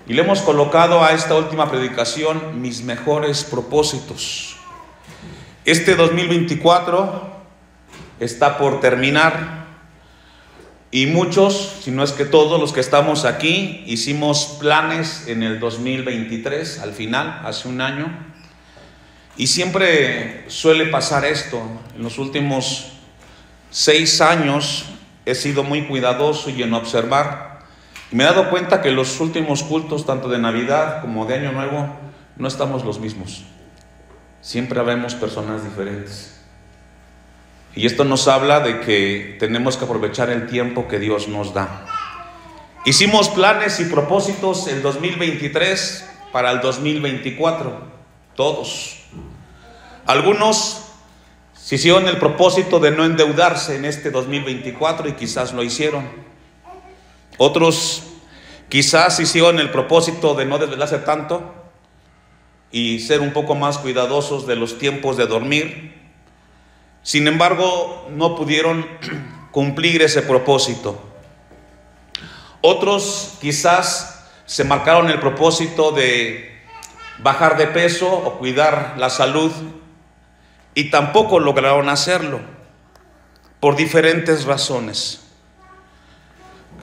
Y le hemos colocado a esta última predicación mis mejores propósitos. Este 2024 está por terminar y muchos, si no es que todos los que estamos aquí, hicimos planes en el 2023, al final, hace un año. Y siempre suele pasar esto. En los últimos 6 años he sido muy cuidadoso y en observar. Y me he dado cuenta que los últimos cultos, tanto de Navidad como de Año Nuevo, no estamos los mismos. Siempre vemos personas diferentes. Y esto nos habla de que tenemos que aprovechar el tiempo que Dios nos da. Hicimos planes y propósitos el 2023 para el 2024, todos. Algunos se hicieron el propósito de no endeudarse en este 2024 y quizás lo hicieron. Otros quizás hicieron el propósito de no desvelarse tanto y ser un poco más cuidadosos de los tiempos de dormir. Sin embargo, no pudieron cumplir ese propósito. Otros quizás se marcaron el propósito de bajar de peso o cuidar la salud y tampoco lograron hacerlo por diferentes razones.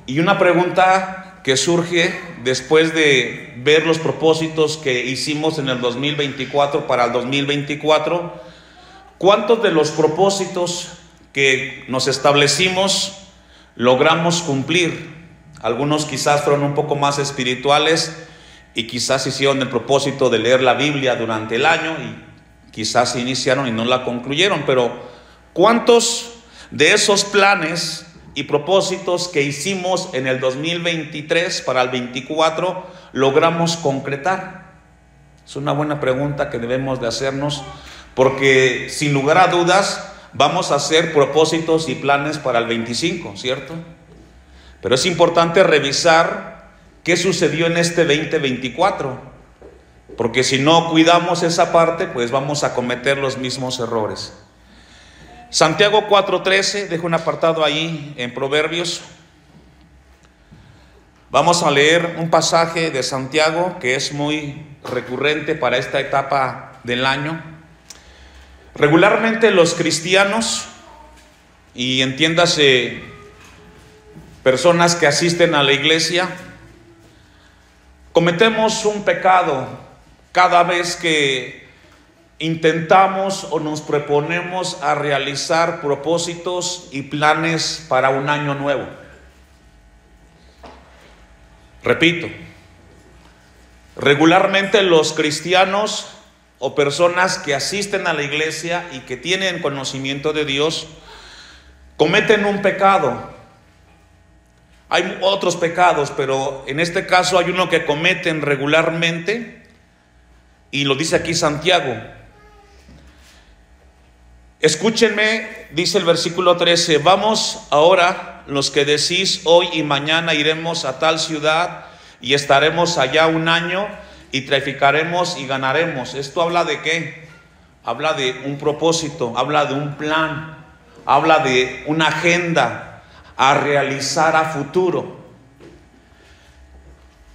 Y una pregunta que surge después de ver los propósitos que hicimos en el 2024 para el 2024, ¿cuántos de los propósitos que nos establecimos logramos cumplir? Algunos quizás fueron un poco más espirituales y quizás hicieron el propósito de leer la Biblia durante el año y quizás se iniciaron y no la concluyeron. Pero ¿cuántos de esos planes y propósitos que hicimos en el 2023 para el 24 logramos concretar? Es una buena pregunta que debemos de hacernos, porque sin lugar a dudas vamos a hacer propósitos y planes para el 25, ¿cierto? Pero es importante revisar qué sucedió en este 2024, porque si no cuidamos esa parte, pues vamos a cometer los mismos errores. Santiago 4:13, dejo un apartado ahí en Proverbios. Vamos a leer un pasaje de Santiago que es muy recurrente para esta etapa del año. Regularmente los cristianos, y entiéndase personas que asisten a la iglesia, cometemos un pecado cada vez que intentamos o nos proponemos a realizar propósitos y planes para un año nuevo. Repito, regularmente los cristianos o personas que asisten a la iglesia y que tienen conocimiento de Dios cometen un pecado. Hay otros pecados, pero en este caso hay uno que cometen regularmente y lo dice aquí Santiago. Escúchenme, dice el versículo 13: vamos ahora los que decís hoy y mañana iremos a tal ciudad y estaremos allá un año y traficaremos y ganaremos. ¿Esto habla de qué? Habla de un propósito, habla de un plan, habla de una agenda a realizar a futuro.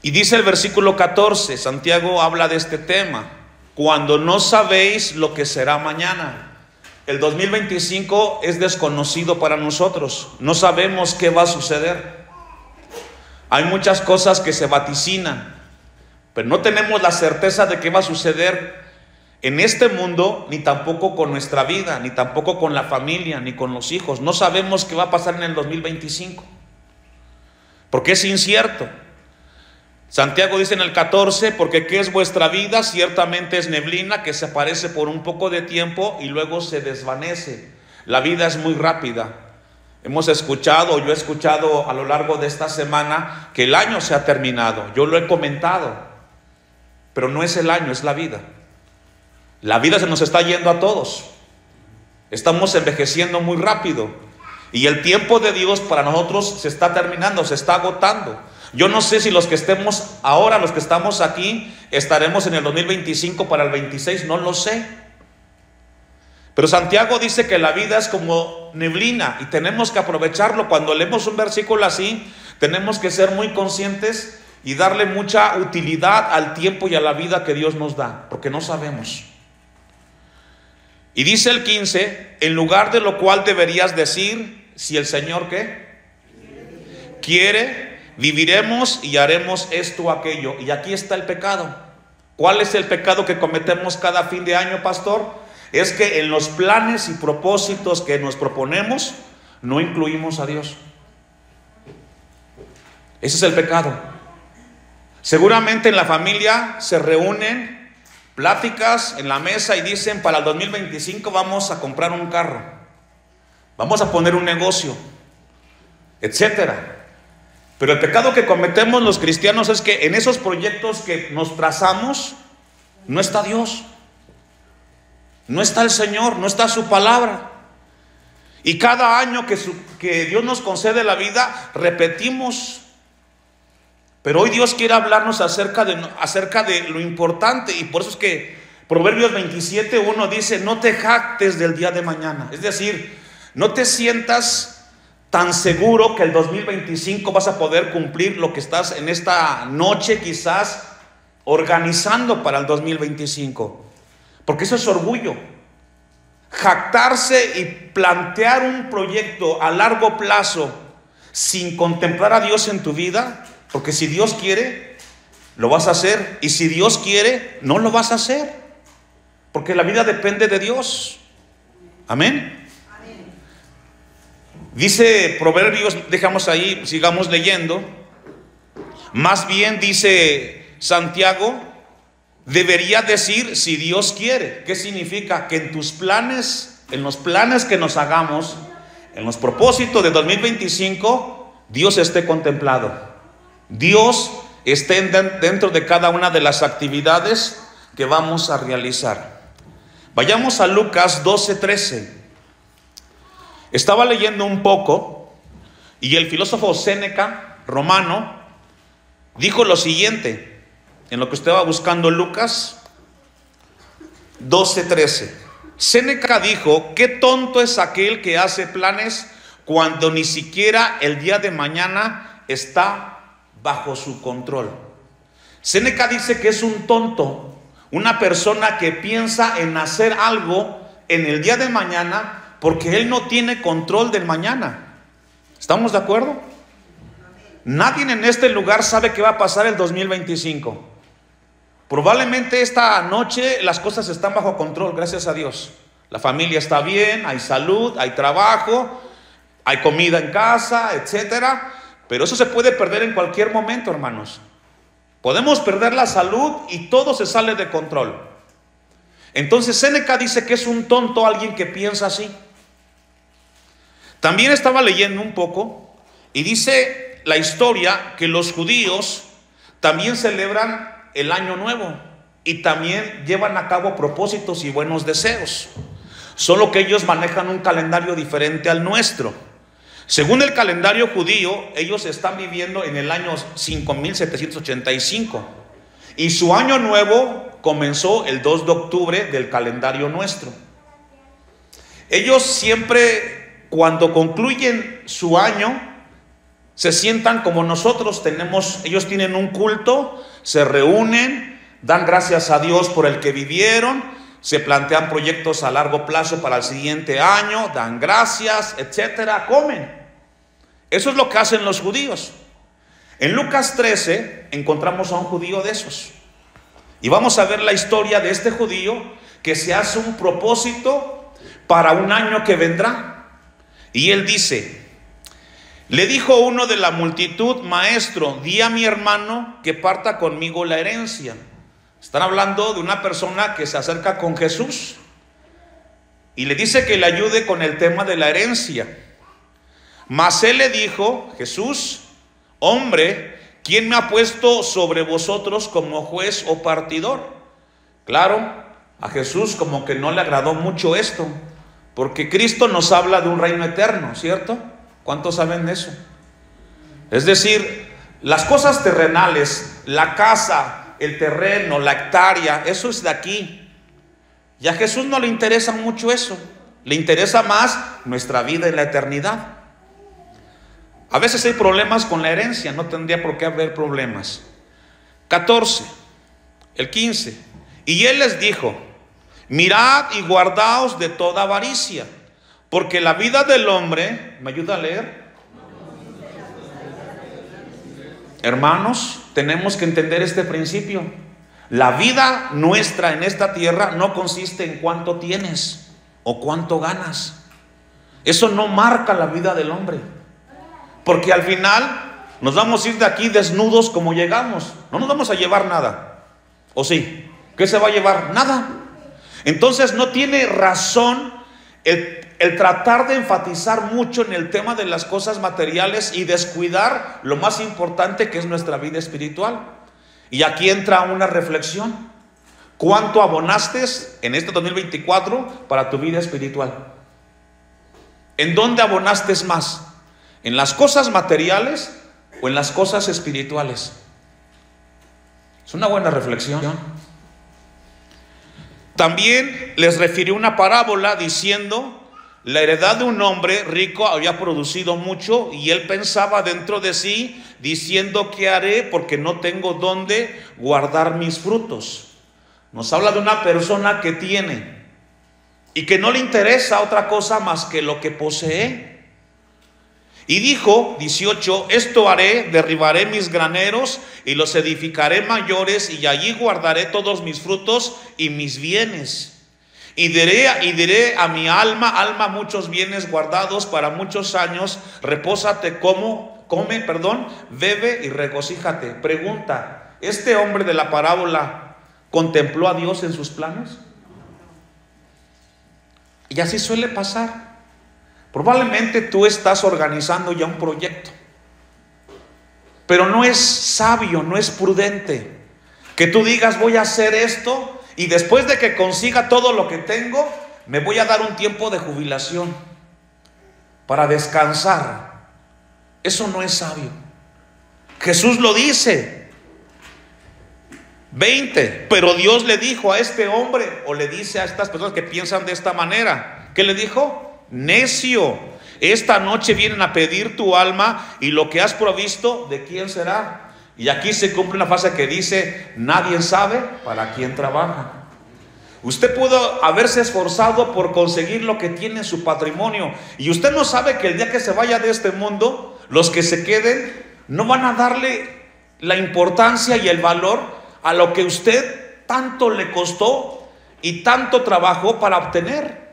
Y dice el versículo 14, Santiago habla de este tema: cuando no sabéis lo que será mañana. El 2025 es desconocido para nosotros, no sabemos qué va a suceder. Hay muchas cosas que se vaticinan, pero no tenemos la certeza de qué va a suceder en este mundo, ni tampoco con nuestra vida, ni tampoco con la familia, ni con los hijos. No sabemos qué va a pasar en el 2025, porque es incierto. Santiago dice en el 14: porque ¿qué es vuestra vida? Ciertamente es neblina que se aparece por un poco de tiempo y luego se desvanece. La vida es muy rápida. Hemos escuchado, yo he escuchado a lo largo de esta semana que el año se ha terminado. Yo lo he comentado, pero no es el año, es la vida. La vida se nos está yendo a todos. Estamos envejeciendo muy rápido y el tiempo de Dios para nosotros se está terminando, se está agotando. Yo no sé si los que estemos ahora, los que estamos aquí, estaremos en el 2025 para el 26, no lo sé. Pero Santiago dice que la vida es como neblina y tenemos que aprovecharlo. Cuando leemos un versículo así, tenemos que ser muy conscientes y darle mucha utilidad al tiempo y a la vida que Dios nos da, porque no sabemos. Y dice el 15, en lugar de lo cual deberías decir, si el Señor ¿qué? Quiere, viviremos y haremos esto o aquello. Y aquí está el pecado. ¿Cuál es el pecado que cometemos cada fin de año, pastor? Es que en los planes y propósitos que nos proponemos, no incluimos a Dios. Ese es el pecado. Seguramente en la familia se reúnen, pláticas en la mesa y dicen, para el 2025 vamos a comprar un carro, vamos a poner un negocio, etcétera. Pero el pecado que cometemos los cristianos es que en esos proyectos que nos trazamos, no está Dios, no está el Señor, no está su palabra. Y cada año que Dios nos concede la vida, repetimos. Pero hoy Dios quiere hablarnos acerca de lo importante, y por eso es que Proverbios 27:1 dice, no te jactes del día de mañana. Es decir, no te sientas tan seguro que el 2025 vas a poder cumplir lo que estás en esta noche quizás organizando para el 2025. Porque eso es orgullo. Jactarse y plantear un proyecto a largo plazo sin contemplar a Dios en tu vida. Porque si Dios quiere, lo vas a hacer. Y si Dios quiere, no lo vas a hacer. Porque la vida depende de Dios. Amén. Amén. Dice Proverbios, dejamos ahí, sigamos leyendo. Más bien dice Santiago, debería decir si Dios quiere. ¿Qué significa? Que en tus planes, en los planes que nos hagamos, en los propósitos de 2025, Dios esté contemplado. Dios esté dentro de cada una de las actividades que vamos a realizar. Vayamos a Lucas 12:13. Estaba leyendo un poco y el filósofo Séneca, romano, dijo lo siguiente, en lo que usted va buscando Lucas 12:13. Séneca dijo, qué tonto es aquel que hace planes cuando ni siquiera el día de mañana está bajo su control. Séneca dice que es un tonto, una persona que piensa en hacer algo en el día de mañana porque él no tiene control del mañana. ¿Estamos de acuerdo? Nadie en este lugar sabe qué va a pasar el 2025. Probablemente esta noche las cosas están bajo control, gracias a Dios. La familia está bien, hay salud, hay trabajo, hay comida en casa, etcétera. Pero eso se puede perder en cualquier momento, hermanos. Podemos perder la salud y todo se sale de control. Entonces Séneca dice que es un tonto alguien que piensa así. También estaba leyendo un poco y dice la historia que los judíos también celebran el año nuevo y también llevan a cabo propósitos y buenos deseos. Solo que ellos manejan un calendario diferente al nuestro. Según el calendario judío, ellos están viviendo en el año 5785 y su año nuevo comenzó el 2 de octubre del calendario nuestro. Ellos siempre, cuando concluyen su año, se sientan como nosotros tenemos. Ellos tienen un culto, se reúnen, dan gracias a Dios por el que vivieron, se plantean proyectos a largo plazo para el siguiente año, dan gracias, etcétera, comen. Eso es lo que hacen los judíos. En Lucas 13 encontramos a un judío de esos. Y vamos a ver la historia de este judío que se hace un propósito para un año que vendrá. Y él dice, le dijo uno de la multitud, maestro, di a mi hermano que parta conmigo la herencia. Están hablando de una persona que se acerca con Jesús y le dice que le ayude con el tema de la herencia. Mas él le dijo, Jesús, hombre, ¿quién me ha puesto sobre vosotros como juez o partidor? Claro, a Jesús como que no le agradó mucho esto, porque Cristo nos habla de un reino eterno, ¿cierto? ¿Cuántos saben de eso? Es decir, las cosas terrenales, la casa, el terreno, la hectárea, eso es de aquí. Y a Jesús no le interesa mucho eso, le interesa más nuestra vida en la eternidad. A veces hay problemas con la herencia, no tendría por qué haber problemas. 14, el 15. Y él les dijo: mirad y guardaos de toda avaricia, porque la vida del hombre, ¿me ayuda a leer? Hermanos, tenemos que entender este principio. La vida nuestra en esta tierra no consiste en cuánto tienes o cuánto ganas. Eso no marca la vida del hombre, porque al final nos vamos a ir de aquí desnudos como llegamos. No nos vamos a llevar nada, ¿o sí? ¿Qué se va a llevar? Nada. Entonces no tiene razón el tratar de enfatizar mucho en el tema de las cosas materiales y descuidar lo más importante, que es nuestra vida espiritual. Y aquí entra una reflexión: ¿cuánto abonaste en este 2024 para tu vida espiritual? ¿En dónde abonaste más? ¿En las cosas materiales o en las cosas espirituales? Es una buena reflexión. También les refirió una parábola diciendo: la heredad de un hombre rico había producido mucho, y él pensaba dentro de sí, diciendo: ¿qué haré? Porque no tengo dónde guardar mis frutos. Nos habla de una persona que tiene y que no le interesa otra cosa más que lo que posee. Y dijo, 18: esto haré, derribaré mis graneros y los edificaré mayores, y allí guardaré todos mis frutos y mis bienes. Y diré a mi alma, muchos bienes guardados para muchos años, repósate, bebe y regocíjate. Pregunta: ¿este hombre de la parábola contempló a Dios en sus planes? Y así suele pasar. Probablemente tú estás organizando ya un proyecto, pero no es sabio, no es prudente que tú digas: voy a hacer esto, y después de que consiga todo lo que tengo, me voy a dar un tiempo de jubilación para descansar. Eso no es sabio. Jesús lo dice. 20. Pero Dios le dijo a este hombre, o le dice a estas personas que piensan de esta manera, ¿qué le dijo? Necio, esta noche vienen a pedir tu alma, y lo que has provisto, ¿de quién será? Y aquí se cumple una frase que dice: nadie sabe para quién trabaja. Usted pudo haberse esforzado por conseguir lo que tiene en su patrimonio, y usted no sabe que el día que se vaya de este mundo, los que se queden no van a darle la importancia y el valor a lo que usted tanto le costó y tanto trabajó para obtener.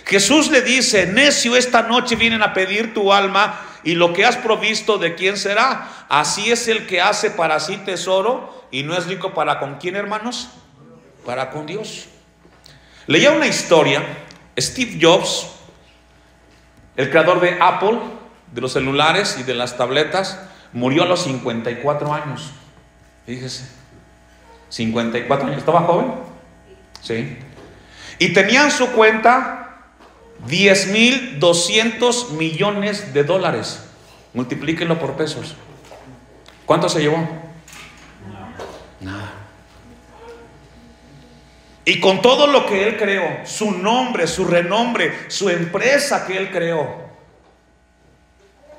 Jesús le dice: necio, esta noche vienen a pedir tu alma, y lo que has provisto, ¿de quién será? Así es el que hace para sí tesoro y no es rico para ¿con quién, hermanos? Para con Dios. Leía una historia. Steve Jobs, el creador de Apple, de los celulares y de las tabletas, murió a los 54 años. Fíjese, 54 años. ¿Estaba joven? Sí. Y tenía en su cuenta $10,200 millones. Multiplíquenlo por pesos. ¿Cuánto se llevó? Nada. Y con todo lo que él creó, su nombre, su renombre, su empresa que él creó,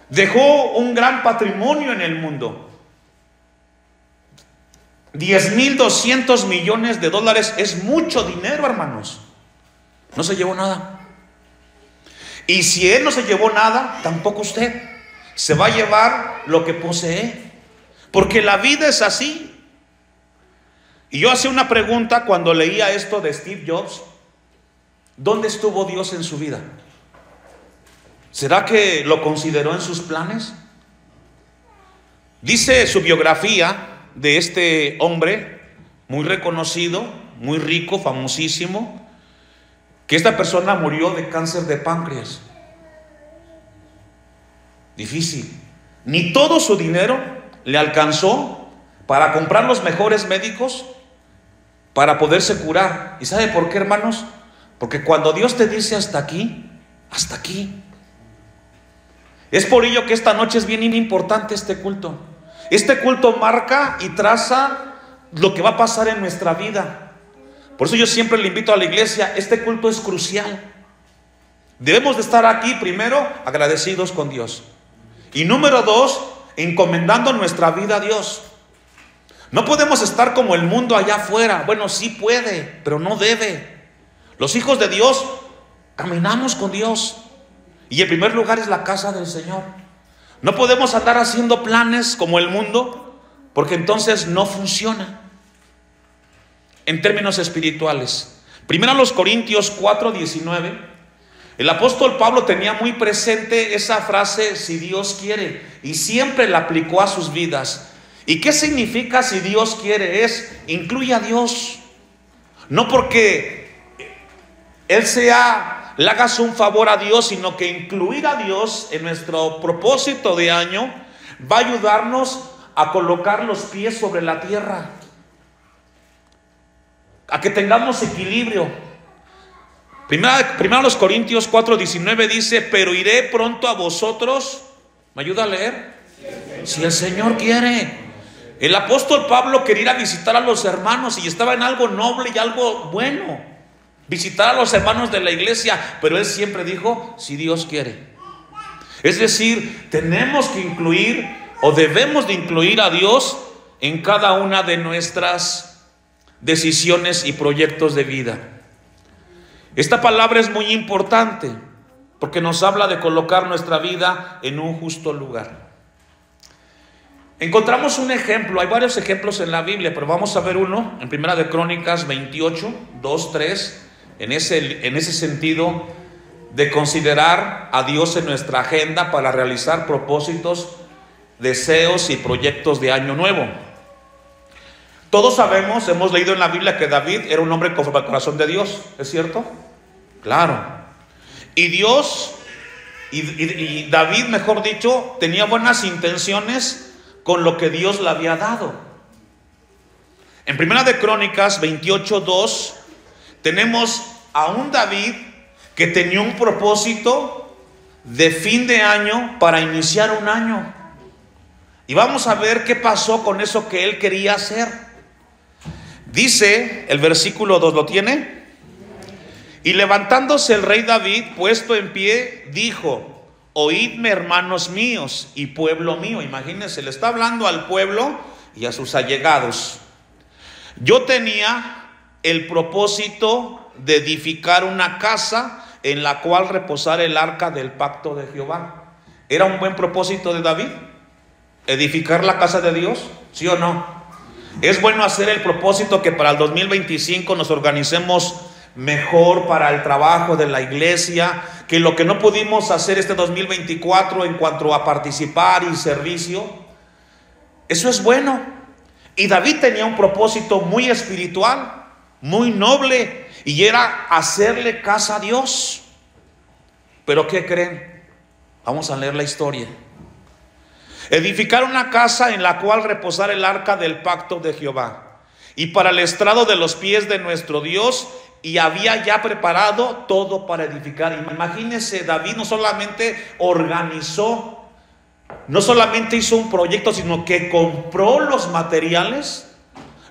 dejó un gran patrimonio en el mundo. $10,200 millones es mucho dinero, hermanos. No se llevó nada. Y si él no se llevó nada, tampoco usted se va a llevar lo que posee, porque la vida es así. Y yo hacía una pregunta cuando leía esto de Steve Jobs: ¿dónde estuvo Dios en su vida? ¿Será que lo consideró en sus planes? Dice su biografía de este hombre muy reconocido, muy rico, famosísimo, que esta persona murió de cáncer de páncreas. Difícil. Ni todo su dinero le alcanzó para comprar los mejores médicos para poderse curar. ¿Y sabe por qué, hermanos? Porque cuando Dios te dice hasta aquí, hasta aquí. Es por ello que esta noche es bien importante este culto. Este culto marca y traza lo que va a pasar en nuestra vida. Por eso yo siempre le invito a la iglesia: este culto es crucial. Debemos de estar aquí, primero, agradecidos con Dios, y número dos, encomendando nuestra vida a Dios. No podemos estar como el mundo allá afuera. Bueno, sí puede, pero no debe. Los hijos de Dios caminamos con Dios. Y en primer lugar es la casa del Señor. No podemos andar haciendo planes como el mundo, porque entonces no funciona en términos espirituales. Primero a los Corintios 4:19, el apóstol Pablo tenía muy presente esa frase, si Dios quiere, y siempre la aplicó a sus vidas. ¿Y qué significa si Dios quiere? Incluye a Dios. No porque Él le hagas un favor a Dios, sino que incluir a Dios en nuestro propósito de año va a ayudarnos a colocar los pies sobre la tierra, a que tengamos equilibrio. Primero los Corintios 4:19 dice, pero iré pronto a vosotros. ¿Me ayuda a leer? Si el Señor quiere. El apóstol Pablo quería ir a visitar a los hermanos y estaba en algo noble y algo bueno, visitar a los hermanos de la iglesia, pero él siempre dijo, si Dios quiere. Es decir, tenemos que incluir o debemos de incluir a Dios en cada una de nuestras decisiones y proyectos de vida. Esta palabra es muy importante porque nos habla de colocar nuestra vida en un justo lugar. Encontramos un ejemplo, hay varios ejemplos en la Biblia, pero vamos a ver uno en Primera de Crónicas 28, 2, 3, en ese sentido de considerar a Dios en nuestra agenda para realizar propósitos, deseos y proyectos de año nuevo. Todos sabemos, hemos leído en la Biblia que David era un hombre conforme al corazón de Dios, ¿es cierto? Claro. Y Dios, y David, mejor dicho, tenía buenas intenciones con lo que Dios le había dado. En Primera de Crónicas 28:2 tenemos a un David que tenía un propósito de fin de año para iniciar un año. Y vamos a ver qué pasó con eso que él quería hacer. Dice el versículo 2, ¿lo tiene? Y levantándose el rey David, puesto en pie, dijo, oídme, hermanos míos y pueblo mío. Imagínense, le está hablando al pueblo y a sus allegados. Yo tenía el propósito de edificar una casa en la cual reposara el arca del pacto de Jehová. ¿Era un buen propósito de David? ¿Edificar la casa de Dios? ¿Sí o no? Es bueno hacer el propósito que para el 2025 nos organicemos mejor para el trabajo de la iglesia, que lo que no pudimos hacer este 2024 en cuanto a participar y servicio, eso es bueno. Y David tenía un propósito muy espiritual, muy noble, y era hacerle casa a Dios. Pero ¿qué creen? Vamos a leer la historia. Edificar una casa en la cual reposar el arca del pacto de Jehová, y para el estrado de los pies de nuestro Dios, y había ya preparado todo para edificar. Imagínense, David no solamente organizó, no solamente hizo un proyecto, sino que compró los materiales,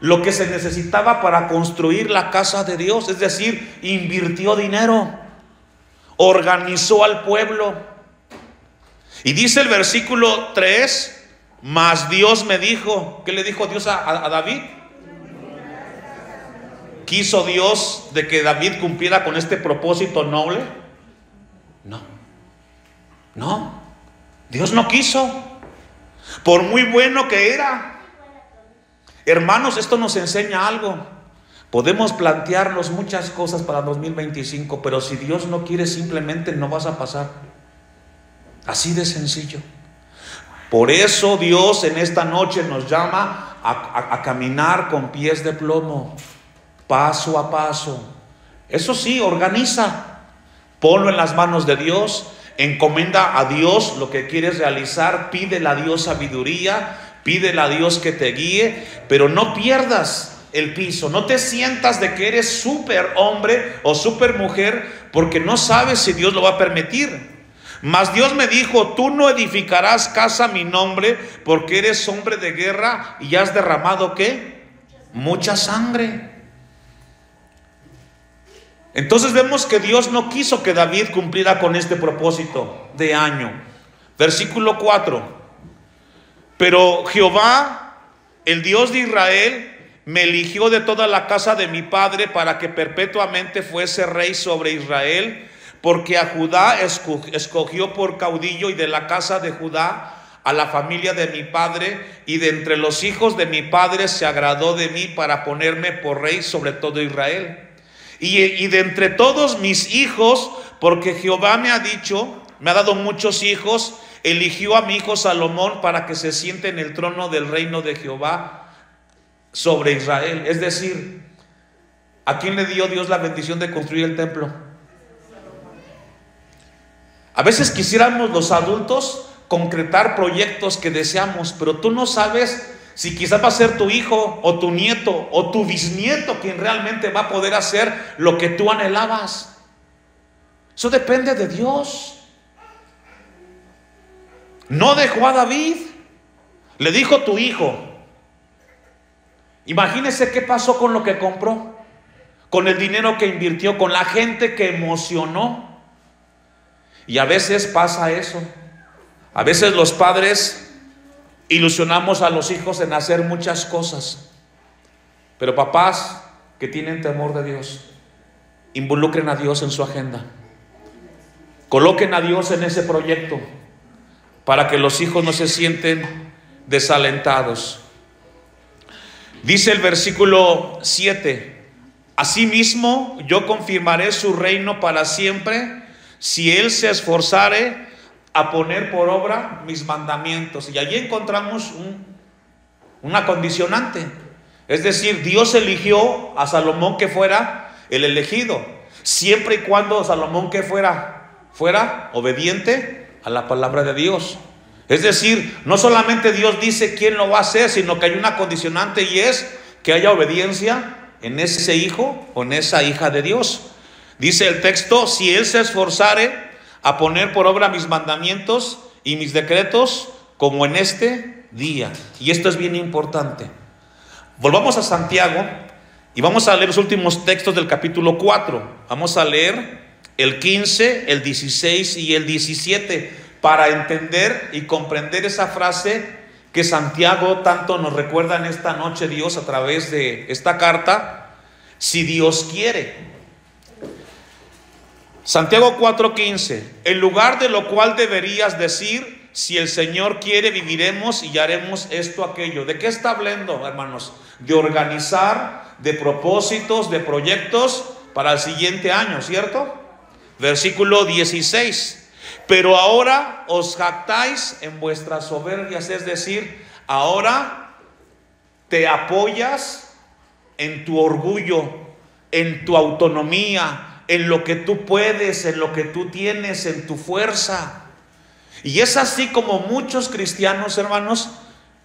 lo que se necesitaba para construir la casa de Dios. Es decir, invirtió dinero, organizó al pueblo. Y dice el versículo 3, mas Dios me dijo, ¿qué le dijo Dios a David? ¿Quiso Dios de que David cumpliera con este propósito noble? No, Dios no quiso, por muy bueno que era. Hermanos, esto nos enseña algo. Podemos plantearnos muchas cosas para 2025, pero si Dios no quiere, simplemente no vas a pasar. Así de sencillo. Por eso Dios en esta noche nos llama a caminar con pies de plomo, paso a paso. Eso sí, organiza, ponlo en las manos de Dios, encomenda a Dios lo que quieres realizar, pídele a Dios sabiduría, pídele a Dios que te guíe, pero no pierdas el piso, no te sientas de que eres súper hombre o súper mujer, porque no sabes si Dios lo va a permitir. Mas Dios me dijo, tú no edificarás casa a mi nombre, porque eres hombre de guerra y has derramado ¿qué? Mucha sangre. Entonces vemos que Dios no quiso que David cumpliera con este propósito de año. Versículo 4. Pero Jehová el Dios de Israel me eligió de toda la casa de mi padre para que perpetuamente fuese rey sobre Israel, porque a Judá escogió por caudillo, y de la casa de Judá a la familia de mi padre, y de entre los hijos de mi padre se agradó de mí para ponerme por rey sobre todo Israel. Y de entre todos mis hijos, porque Jehová me ha dicho, me ha dado muchos hijos, eligió a mi hijo Salomón para que se siente en el trono del reino de Jehová sobre Israel. Es decir, ¿a quién le dio Dios la bendición de construir el templo? A veces quisiéramos los adultos concretar proyectos que deseamos, pero tú no sabes si quizás va a ser tu hijo o tu nieto o tu bisnieto quien realmente va a poder hacer lo que tú anhelabas. Eso depende de Dios. No dejó a David, le dijo tu hijo. Imagínese qué pasó con lo que compró, con el dinero que invirtió, con la gente que emocionó. Y a veces pasa eso. A veces los padres ilusionamos a los hijos en hacer muchas cosas, pero papás que tienen temor de Dios, involucren a Dios en su agenda, coloquen a Dios en ese proyecto para que los hijos no se sienten desalentados. Dice el versículo 7: asimismo yo confirmaré su reino para siempre, si él se esforzare a poner por obra mis mandamientos. Y allí encontramos una condicionante. Es decir, Dios eligió a Salomón que fuera el elegido, siempre y cuando Salomón que fuera obediente a la palabra de Dios. Es decir, no solamente Dios dice quién lo va a hacer, sino que hay una condicionante, y es que haya obediencia en ese hijo o en esa hija de Dios. Dice el texto: si él se esforzare a poner por obra mis mandamientos y mis decretos, como en este día. Y esto es bien importante. Volvamos a Santiago y vamos a leer los últimos textos del capítulo 4. Vamos a leer el 15, el 16 y el 17 para entender y comprender esa frase que Santiago tanto nos recuerda en esta noche, Dios, a través de esta carta: si Dios quiere. Santiago 4:15: en lugar de lo cual deberías decir, si el Señor quiere viviremos y haremos esto, aquello. ¿De qué está hablando, hermanos? De organizar, de propósitos, de proyectos para el siguiente año, ¿cierto? Versículo 16: pero ahora os jactáis en vuestras soberbias, es decir, ahora te apoyas en tu orgullo, en tu autonomía, en lo que tú puedes, en lo que tú tienes, en tu fuerza. Y es así como muchos cristianos, hermanos,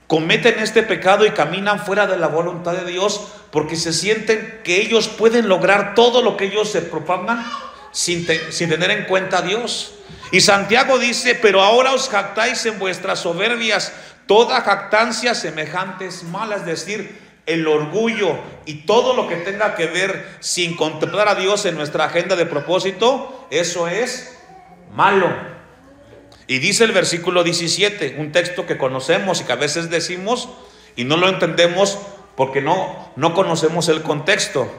cometen este pecado y caminan fuera de la voluntad de Dios, porque se sienten que ellos pueden lograr todo lo que ellos se propongan sin tener en cuenta a Dios. Y Santiago dice: pero ahora os jactáis en vuestras soberbias, toda jactancia semejante es mala. Es decir, el orgullo y todo lo que tenga que ver sin contemplar a Dios en nuestra agenda de propósito, eso es malo. Y dice el versículo 17, un texto que conocemos y que a veces decimos y no lo entendemos porque no conocemos el contexto: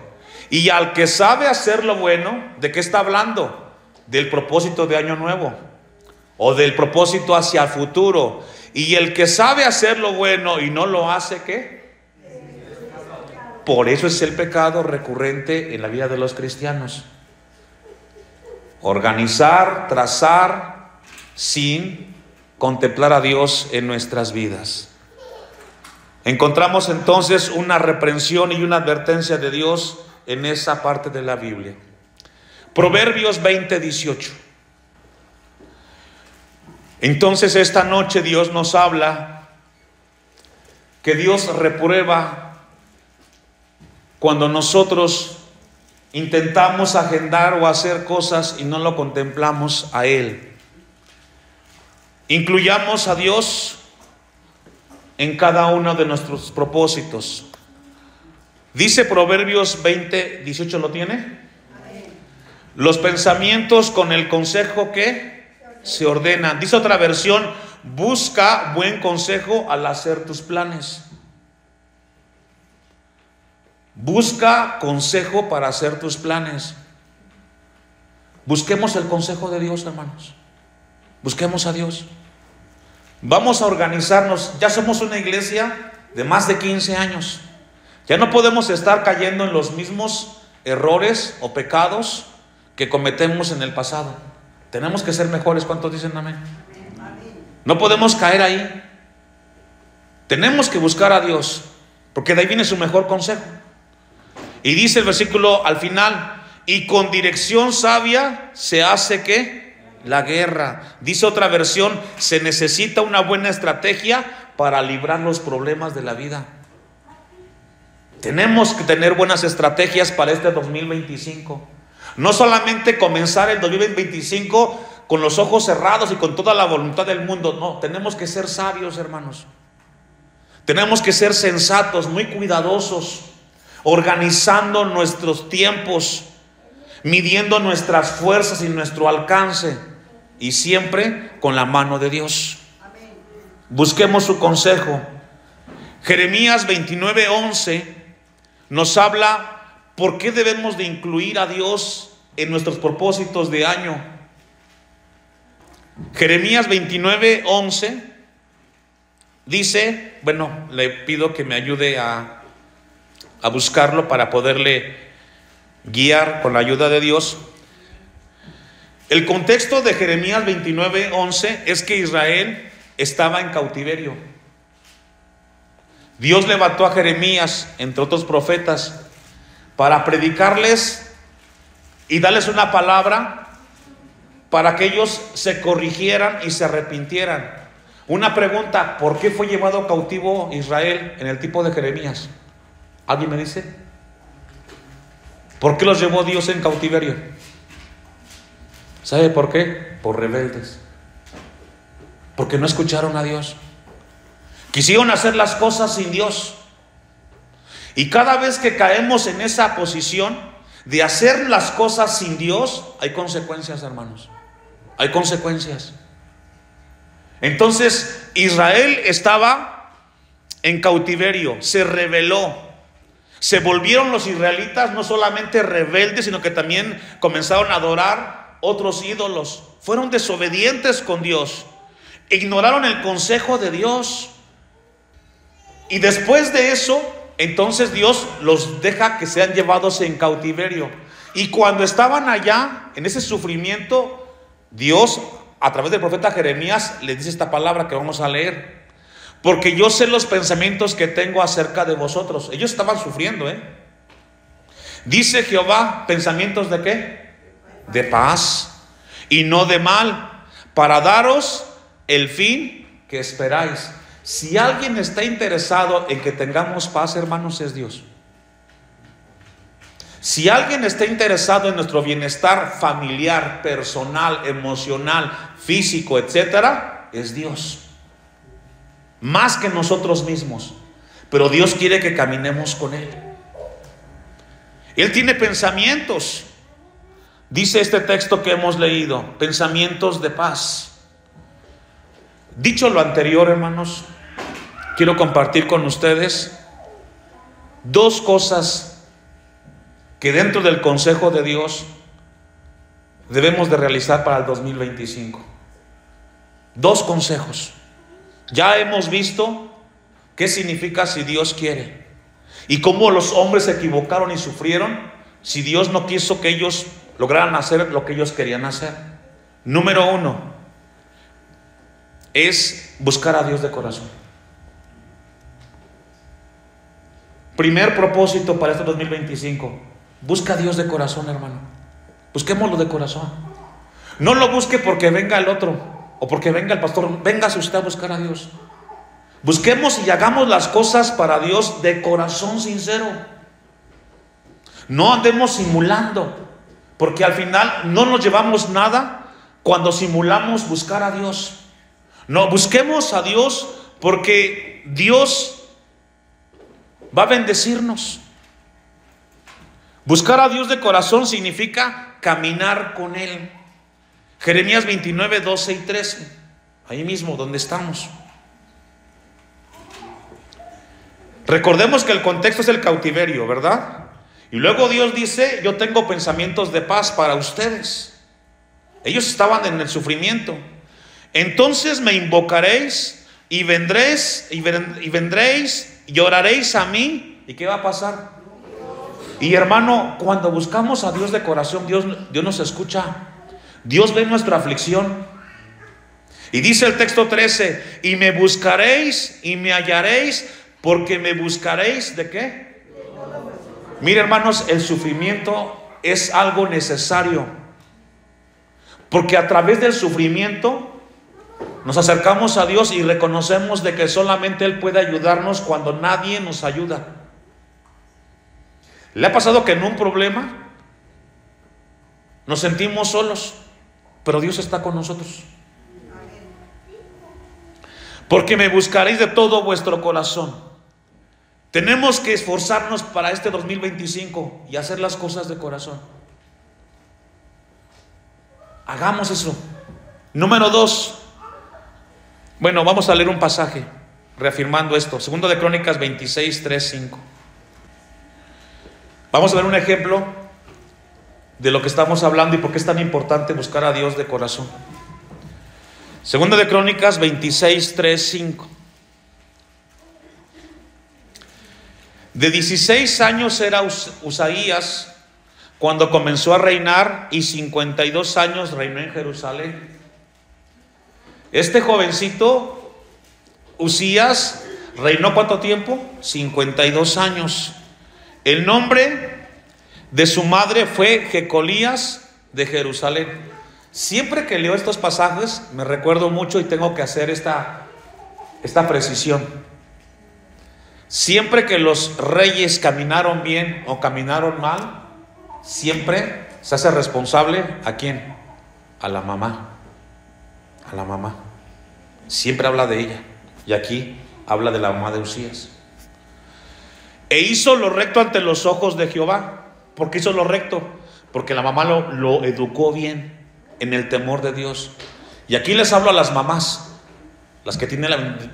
y al que sabe hacer lo bueno. ¿De qué está hablando? Del propósito de año nuevo o del propósito hacia el futuro. Y el que sabe hacer lo bueno y no lo hace, ¿qué? Por eso es el pecado recurrente en la vida de los cristianos. Organizar, trazar, sin contemplar a Dios en nuestras vidas. Encontramos entonces una reprensión y una advertencia de Dios en esa parte de la Biblia. Proverbios 20:18. Entonces esta noche Dios nos habla que Dios reprueba cuando nosotros intentamos agendar o hacer cosas y no lo contemplamos a Él. Incluyamos a Dios en cada uno de nuestros propósitos. Dice Proverbios 20:18, ¿lo tiene? Amén. Los pensamientos con el consejo que se ordenan. Dice otra versión: busca buen consejo al hacer tus planes. Busca consejo para hacer tus planes. Busquemos el consejo de Dios, hermanos. Busquemos a Dios. Vamos a organizarnos. Ya somos una iglesia de más de 15 años. Ya no podemos estar cayendo en los mismos errores o pecados que cometemos en el pasado. Tenemos que ser mejores. ¿Cuántos dicen amén? No podemos caer ahí. Tenemos que buscar a Dios, porque de ahí viene su mejor consejo. Y dice el versículo al final: y con dirección sabia se hace ¿qué? La guerra. Dice otra versión: se necesita una buena estrategia para librar los problemas de la vida. Tenemos que tener buenas estrategias para este 2025. No solamente comenzar el 2025 con los ojos cerrados y con toda la voluntad del mundo. No, tenemos que ser sabios, hermanos. Tenemos que ser sensatos, muy cuidadosos, organizando nuestros tiempos, midiendo nuestras fuerzas y nuestro alcance, y siempre con la mano de Dios. Busquemos su consejo. Jeremías 29:11 nos habla por qué debemos de incluir a Dios en nuestros propósitos de año. Jeremías 29:11 dice, bueno, le pido que me ayude a buscarlo para poderle guiar con la ayuda de Dios. El contexto de Jeremías 29:11 es que Israel estaba en cautiverio. Dios levantó a Jeremías, entre otros profetas, para predicarles y darles una palabra para que ellos se corrigieran y se arrepintieran. Una pregunta: ¿por qué fue llevado cautivo Israel en el tiempo de Jeremías? ¿Alguien me dice? ¿Por qué los llevó Dios en cautiverio? ¿Sabe por qué? Por rebeldes. Porque no escucharon a Dios. Quisieron hacer las cosas sin Dios. Y cada vez que caemos en esa posición de hacer las cosas sin Dios, hay consecuencias, hermanos. Hay consecuencias. Entonces Israel estaba en cautiverio, se rebeló. Se volvieron los israelitas no solamente rebeldes, sino que también comenzaron a adorar otros ídolos. Fueron desobedientes con Dios. Ignoraron el consejo de Dios. Y después de eso, entonces Dios los deja que sean llevados en cautiverio. Y cuando estaban allá, en ese sufrimiento, Dios, a través del profeta Jeremías, les dice esta palabra que vamos a leer: porque yo sé los pensamientos que tengo acerca de vosotros. Ellos estaban sufriendo, Dice Jehová: ¿pensamientos de qué? De paz y no de mal, para daros el fin que esperáis. Si alguien está interesado en que tengamos paz, hermanos, es Dios. Si alguien está interesado en nuestro bienestar familiar, personal, emocional, físico, etcétera, es Dios. Más que nosotros mismos. Pero Dios quiere que caminemos con Él. Él tiene pensamientos. Dice este texto que hemos leído: pensamientos de paz. Dicho lo anterior, hermanos, quiero compartir con ustedes dos cosas que dentro del consejo de Dios debemos de realizar para el 2025. Dos consejos. Ya hemos visto qué significa si Dios quiere y cómo los hombres se equivocaron y sufrieron si Dios no quiso que ellos lograran hacer lo que ellos querían hacer. Número uno es buscar a Dios de corazón. Primer propósito para este 2025: busca a Dios de corazón, hermano. Busquémoslo de corazón. No lo busque porque venga el otro o porque venga el pastor. Véngase usted a buscar a Dios. Busquemos y hagamos las cosas para Dios de corazón sincero. No andemos simulando, porque al final no nos llevamos nada cuando simulamos buscar a Dios. No, busquemos a Dios porque Dios va a bendecirnos. Buscar a Dios de corazón significa caminar con Él. Jeremías 29, 12 y 13. Ahí mismo donde estamos. Recordemos que el contexto es el cautiverio, ¿verdad? Y luego Dios dice, yo tengo pensamientos de paz para ustedes. Ellos estaban en el sufrimiento. Entonces me invocaréis y vendréis y oraréis a mí. ¿Y qué va a pasar? Y hermano, cuando buscamos a Dios de corazón, Dios nos escucha. Dios ve nuestra aflicción. Y dice el texto 13, y me buscaréis y me hallaréis, porque me buscaréis ¿de qué? Mire, hermanos, el sufrimiento es algo necesario, porque a través del sufrimiento nos acercamos a Dios y reconocemos de que solamente Él puede ayudarnos cuando nadie nos ayuda. ¿Le ha pasado que en un problema nos sentimos solos, pero Dios está con nosotros? Porque me buscaréis de todo vuestro corazón. Tenemos que esforzarnos para este 2025 y hacer las cosas de corazón. Hagamos eso. Número 2. Bueno, vamos a leer un pasaje reafirmando esto. Segundo de Crónicas 26, 3, 5. Vamos a ver un ejemplo de lo que estamos hablando y por qué es tan importante buscar a Dios de corazón. Segundo de Crónicas 26, 3, 5. De 16 años era Usaías cuando comenzó a reinar, y 52 años reinó en Jerusalén. Este jovencito Usías reinó ¿cuánto tiempo? 52 años. El nombre de su madre fue Jecolías de Jerusalén. Siempre que leo estos pasajes me recuerdo mucho y tengo que hacer esta precisión. Siempre que los reyes caminaron bien o caminaron mal, siempre se hace responsable ¿a quién? A la mamá. A la mamá. Siempre habla de ella. Y aquí habla de la mamá de Usías. E hizo lo recto ante los ojos de Jehová. ¿Por qué hizo lo recto? Porque la mamá lo educó bien en el temor de Dios. Y aquí les hablo a las mamás, las que tienen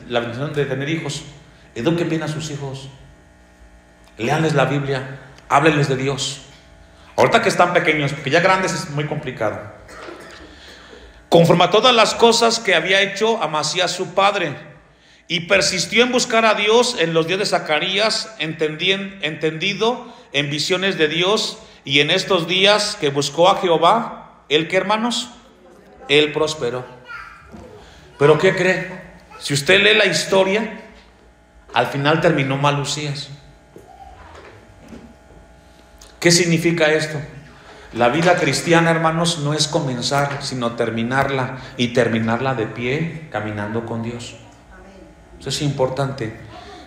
la bendición de tener hijos. Eduquen bien a sus hijos. Léanles la Biblia. Háblenles de Dios. Ahorita que están pequeños, porque ya grandes es muy complicado. Conforme a todas las cosas que había hecho Amasías su padre, y persistió en buscar a Dios en los días de Zacarías, entendido en visiones de Dios, y en estos días que buscó a Jehová, ¿él qué, hermanos? Él prosperó. ¿Pero qué cree? Si usted lee la historia, al final terminó mal Usías. ¿Qué significa esto? La vida cristiana, hermanos, no es comenzar, sino terminarla, y terminarla de pie, caminando con Dios. Eso es importante.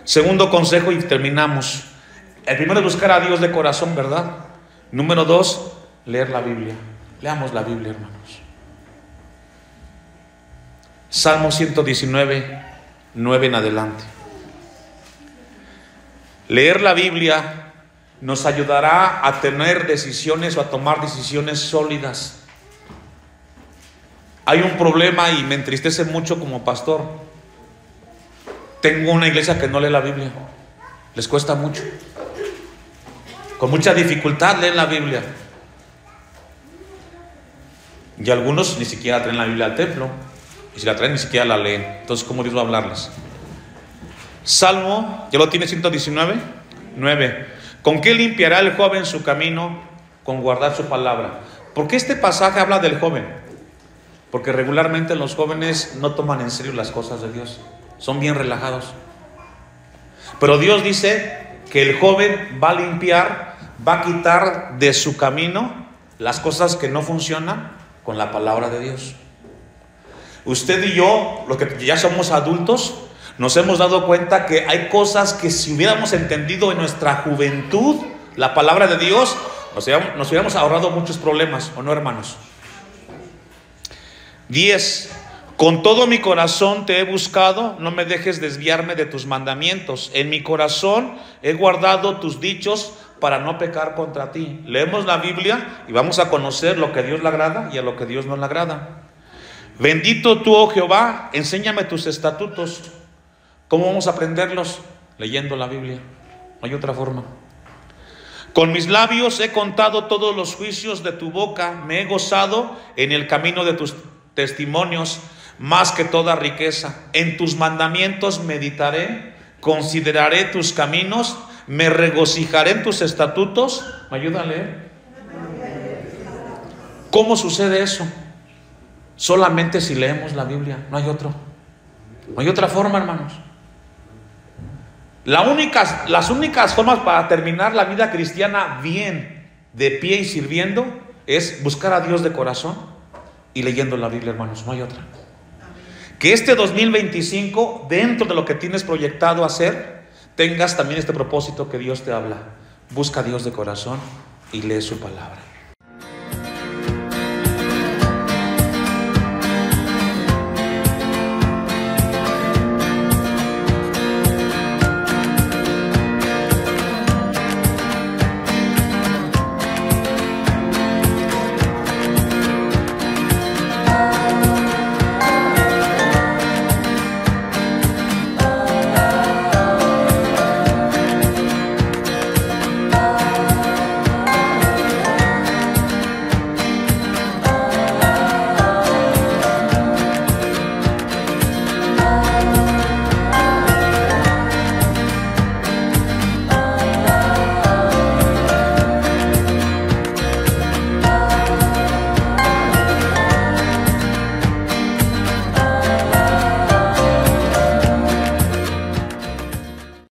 Segundo consejo y terminamos. El primero es buscar a Dios de corazón, ¿verdad? Número 2, leer la Biblia. Leamos la Biblia, hermanos. Salmo 119, 9 en adelante. Leer la Biblia nos ayudará a tener decisiones o a tomar decisiones sólidas. Hay un problema y me entristece mucho como pastor. Tengo una iglesia que no lee la Biblia. Les cuesta mucho. Con mucha dificultad leen la Biblia. Y algunos ni siquiera traen la Biblia al templo. Y si la traen ni siquiera la leen. Entonces, ¿cómo Dios va a hablarles? Salmo, ¿ya lo tiene? 119, 9. ¿Con qué limpiará el joven su camino? Con guardar su palabra. ¿Por qué este pasaje habla del joven? Porque regularmente los jóvenes no toman en serio las cosas de Dios. Son bien relajados. Pero Dios dice que el joven va a limpiar, va a quitar de su camino las cosas que no funcionan con la palabra de Dios. Usted y yo, los que ya somos adultos, nos hemos dado cuenta que hay cosas que si hubiéramos entendido en nuestra juventud la palabra de Dios, nos hubiéramos ahorrado muchos problemas, ¿o no, hermanos? 10. Con todo mi corazón te he buscado, no me dejes desviarme de tus mandamientos. En mi corazón he guardado tus dichos para no pecar contra ti. Leemos la Biblia y vamos a conocer lo que a Dios le agrada y a lo que a Dios no le agrada. Bendito tú, oh Jehová, enséñame tus estatutos. ¿Cómo vamos a aprenderlos? leyendo la Biblia. No hay otra forma. Con mis labios he contado todos los juicios de tu boca, me he gozado en el camino de tus testimonios más que toda riqueza. En tus mandamientos meditaré, consideraré tus caminos, me regocijaré en tus estatutos. ¿Me ayuda a leer? ¿Cómo sucede eso? Solamente si leemos la Biblia, no hay otro. No hay otra forma, hermanos. Las únicas formas para terminar la vida cristiana bien, de pie y sirviendo, es buscar a Dios de corazón y leyendo la Biblia, hermanos. No hay otra. Que este 2025, dentro de lo que tienes proyectado hacer, tengas también este propósito que Dios te habla. Busca a Dios de corazón y lee su palabra.